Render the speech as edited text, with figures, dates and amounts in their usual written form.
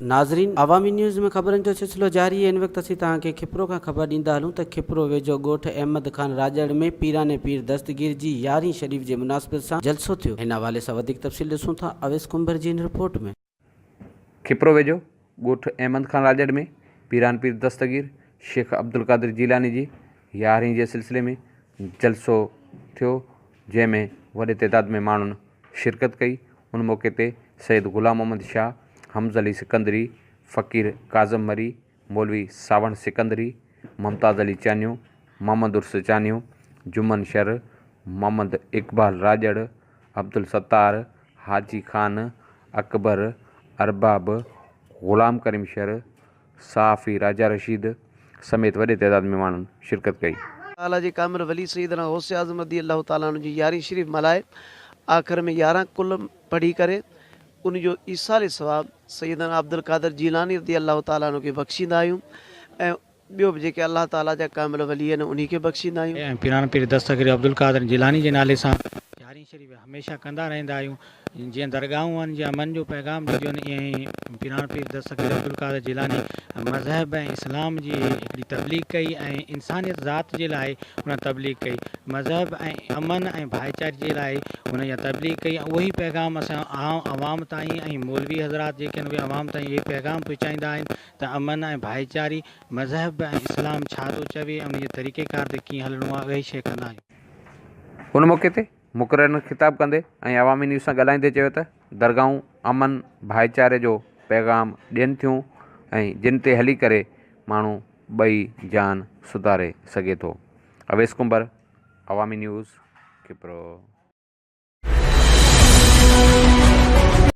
नाज़रीन, अवामी न्यूज़ में ख़बरनि जो सिलसिलो जारी है। इन वक्त असीं तव्हांखे खिपरो खां ख़बर ॾींदा हलूं त खिपरो वेझो ॻोठ अहमद खान राजड़ में पीराने पीर दस्तगीर जी 11वीं शरीफ़ जे मुनासिबत सां जलसो थियो। हिन हवाले सां वधीक तफ़सील ॾिसूं था अवेस कुंबर जी इन रिपोर्ट में। खिपरो वेझो ॻोठ अहमद खान राजड़ में पीरान पीर दस्तगीर शेख अब्दुल कादिर जीलानी जी 11वीं जे सिलसिले में जलसो थियो, जंहिंमें वॾे तइदाद में माण्हुनि शिरकत कई। उन मौक़े ते सैयद ग़ुलाम मोहम्मद शाह, हमज़ अली सिकंदरी, फ़कीर काज़म मरी, मौलवी सावण सिकंदरी, मुमताज़ अली चानियूं, मोहम्मद उर्स चानियूं, जुमन शर, मोहम्मद इकबाल राजड़, अब्दुल सत्तार, हाजी खान, अकबर, अरबाब, ग़ुलाम करीम शर, साफ़ी राजा रशीद समेत वॾे तइदाद में माण्हुनि शिरकत कई। ताला जे कामिल वली सईदना गौसे आज़म रज़ी अल्लाह ताला जी 11वीं शरीफ़ मल्हाए आख़िर में 11 कुल पढ़ी करे उन जो ईसाले सवाब सईदना अब्दुल कादिर जीलानी रज़ी अल्लाह ताला खे बख़्शींदा आहियूं ऐं ॿियो बि जेके अल्लाह ताला जा कामिल वली आहिनि उन्ही खे बख़्शींदा आहियूं। ऐं पीरान पीर दस्तगीर अब्दुल कादिर जीलानी जे नाले सां 11वीं शरीफ़ हमेशह कंदा रहंदा आहियूं। जीअं दरगाहूं आहिनि, जीअं अमन जो पैगाम ॾिजो आहिनि, ईअं ई पीरान पीर दस्तगीर अब्दुल कादिर जीलानी मज़हब ऐं इस्लाम जी हिकिड़ी तबलीग कई ऐं इंसानियत ज़ात जे लाइ हुन तबलीग कई। मज़हब ऐं अमन ऐं भाईचारे जे लाइ हुन जा तबलीग कई। उही पैगाम असां आवाम ताईं ऐं मौलवी हज़रात जेके आहिनि उहे आवाम ताईं इहे पैगाम पहुचाईंदा आहिनि त अमन ऐं भाईचारी मज़हब ऐं इस्लाम छा थो चवे ऐं उनजे तरीक़ेकार ते कीअं हलणो आहे, उहे शइ कंदा आहियूं। हुन मौक़े ते मुक़ररनि ख़िताब कंदे ऐं अवामी न्यूज़ सां ॻाल्हाईंदे चयो त दरगाहूं अमन भाईचारे जो पैगाम ॾियनि थियूं ऐं जिन ते हली करे माण्हू ॿई जान सुधारे सघे थो। अवेस कुंबर, अवामी न्यूज़, खिपरो।